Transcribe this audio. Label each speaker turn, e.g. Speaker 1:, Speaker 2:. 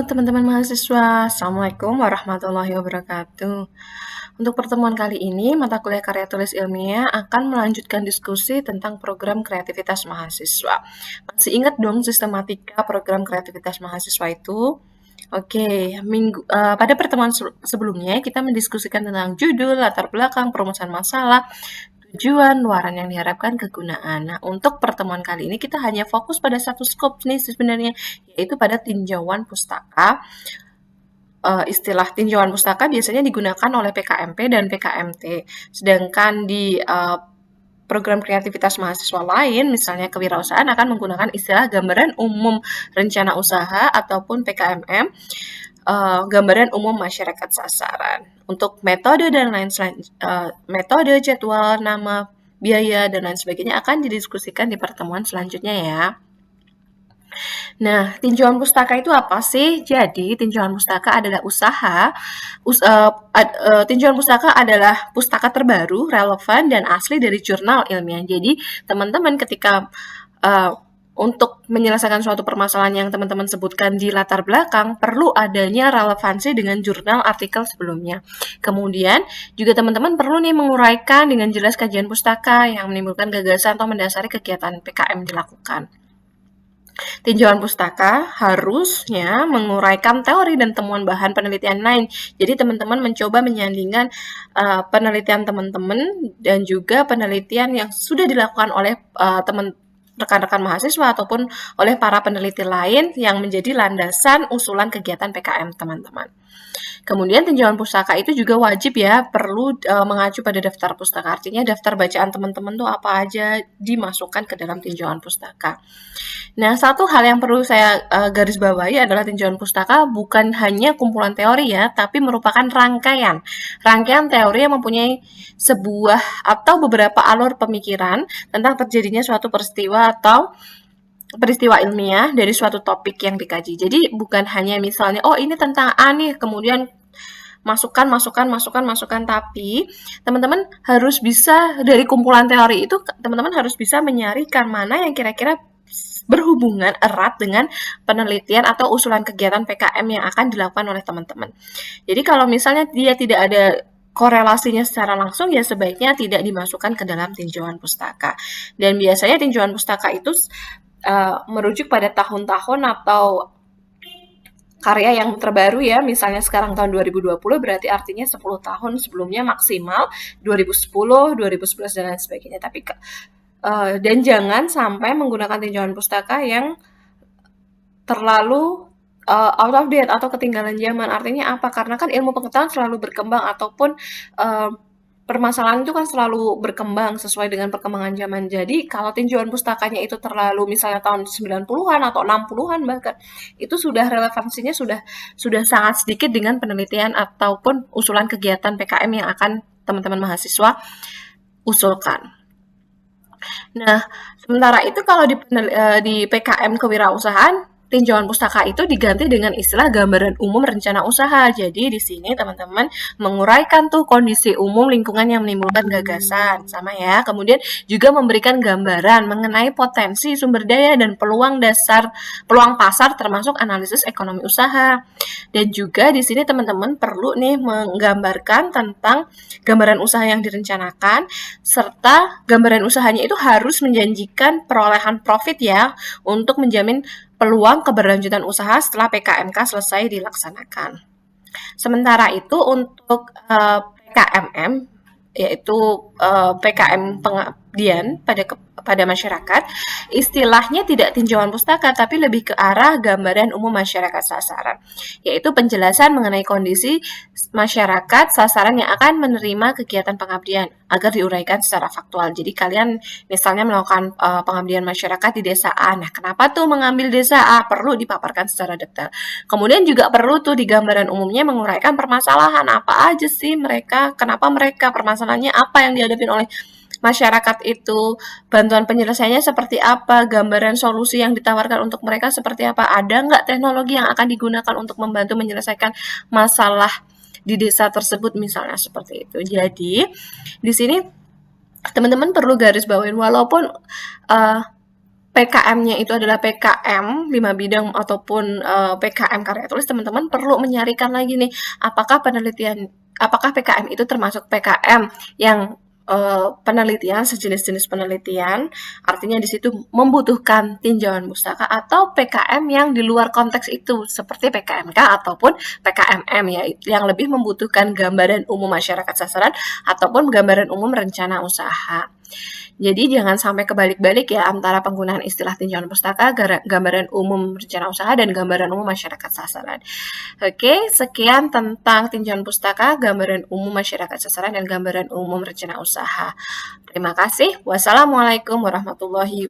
Speaker 1: teman-teman mahasiswa, Assalamualaikum warahmatullahi wabarakatuh. Untuk pertemuan kali ini, mata kuliah karya tulis ilmiah akan melanjutkan diskusi tentang program kreativitas mahasiswa. Masih ingat dong sistematika program kreativitas mahasiswa itu? Oke, pada pertemuan sebelumnya kita mendiskusikan tentang judul, latar belakang, perumusan masalah, tujuan, luaran yang diharapkan, kegunaan. Nah, untuk pertemuan kali ini kita hanya fokus pada satu skop nih sebenarnya, yaitu pada tinjauan pustaka. Istilah tinjauan pustaka biasanya digunakan oleh PKMP dan PKMT. Sedangkan di program kreativitas mahasiswa lain, misalnya kewirausahaan, akan menggunakan istilah gambaran umum rencana usaha ataupun PKMM, gambaran umum masyarakat sasaran. Untuk metode dan metode, jadwal, nama, biaya, dan lain sebagainya akan didiskusikan di pertemuan selanjutnya ya. Nah, tinjauan pustaka itu apa sih? Jadi, tinjauan pustaka adalah tinjauan pustaka adalah pustaka terbaru, relevan, dan asli dari jurnal ilmiah. Jadi, teman-teman ketika untuk menyelesaikan suatu permasalahan yang teman-teman sebutkan di latar belakang, perlu adanya relevansi dengan jurnal artikel sebelumnya. Kemudian, juga teman-teman perlu nih menguraikan dengan jelas kajian pustaka yang menimbulkan gagasan atau mendasari kegiatan PKM dilakukan. Tinjauan pustaka harusnya menguraikan teori dan temuan bahan penelitian lain. Jadi teman-teman mencoba menyandingkan penelitian teman-teman dan juga penelitian yang sudah dilakukan oleh rekan-rekan mahasiswa ataupun oleh para peneliti lain yang menjadi landasan usulan kegiatan PKM teman-teman. Kemudian tinjauan pustaka itu juga wajib ya, perlu mengacu pada daftar pustaka. Artinya daftar bacaan teman-teman tuh apa aja dimasukkan ke dalam tinjauan pustaka. Nah, satu hal yang perlu saya garis bawahi adalah tinjauan pustaka bukan hanya kumpulan teori ya, tapi merupakan rangkaian teori yang mempunyai sebuah atau beberapa alur pemikiran tentang terjadinya suatu peristiwa atau peristiwa ilmiah dari suatu topik yang dikaji. Jadi bukan hanya misalnya, oh ini tentang A nih, kemudian masukan, tapi teman-teman harus bisa dari kumpulan teori itu, teman-teman harus bisa menyarikan mana yang kira-kira berhubungan erat dengan penelitian atau usulan kegiatan PKM yang akan dilakukan oleh teman-teman. Jadi kalau misalnya dia tidak ada korelasinya secara langsung, ya sebaiknya tidak dimasukkan ke dalam tinjauan pustaka. Dan biasanya tinjauan pustaka itu merujuk pada tahun-tahun atau karya yang terbaru ya, misalnya sekarang tahun 2020 berarti artinya 10 tahun sebelumnya maksimal, 2010, 2011 dan lain sebagainya. Tapi dan jangan sampai menggunakan tinjauan pustaka yang terlalu out of date atau ketinggalan zaman. Artinya apa? Karena kan ilmu pengetahuan selalu berkembang ataupun permasalahan itu kan selalu berkembang sesuai dengan perkembangan zaman. Jadi kalau tinjauan pustakanya itu terlalu misalnya tahun 90-an atau 60-an bahkan, itu sudah relevansinya sudah sangat sedikit dengan penelitian ataupun usulan kegiatan PKM yang akan teman-teman mahasiswa usulkan. Nah, sementara itu kalau di PKM kewirausahaan, tinjauan pustaka itu diganti dengan istilah gambaran umum rencana usaha. Jadi di sini teman-teman menguraikan tuh kondisi umum lingkungan yang menimbulkan gagasan, sama ya. Kemudian juga memberikan gambaran mengenai potensi sumber daya dan peluang pasar termasuk analisis ekonomi usaha. Dan juga di sini teman-teman perlu nih menggambarkan tentang gambaran usaha yang direncanakan serta gambaran usahanya itu harus menjanjikan perolehan profit ya untuk menjamin peluang keberlanjutan usaha setelah PKMK selesai dilaksanakan. Sementara itu untuk PKMM, yaitu PKM pengabdian pada masyarakat, istilahnya tidak tinjauan pustaka, tapi lebih ke arah gambaran umum masyarakat sasaran, yaitu penjelasan mengenai kondisi masyarakat sasaran yang akan menerima kegiatan pengabdian agar diuraikan secara faktual. Jadi kalian misalnya melakukan pengabdian masyarakat di desa A. Nah, kenapa tuh mengambil desa A? Perlu dipaparkan secara detail. Kemudian juga perlu tuh di gambaran umumnya menguraikan permasalahan apa aja sih mereka, kenapa mereka, permasalahannya apa yang dihadapi oleh masyarakat itu, bantuan penyelesaiannya seperti apa, gambaran solusi yang ditawarkan untuk mereka seperti apa, ada nggak teknologi yang akan digunakan untuk membantu menyelesaikan masalah di desa tersebut misalnya seperti itu. Jadi di sini teman-teman perlu garis bawain walaupun PKM-nya itu adalah PKM 5 bidang ataupun PKM karya tulis, teman-teman perlu menyarikan lagi nih, apakah PKM itu termasuk PKM yang penelitian, sejenis-jenis penelitian, artinya di situ membutuhkan tinjauan pustaka, atau PKM yang di luar konteks itu, seperti PKMK ataupun PKMM ya, yang lebih membutuhkan gambaran umum masyarakat sasaran ataupun gambaran umum rencana usaha. Jadi jangan sampai kebalik-balik ya antara penggunaan istilah tinjauan pustaka, gambaran umum rencana usaha, dan gambaran umum masyarakat sasaran. Oke, sekian tentang tinjauan pustaka, gambaran umum masyarakat sasaran, dan gambaran umum rencana usaha. Terima kasih. Wassalamualaikum warahmatullahi wabarakatuh.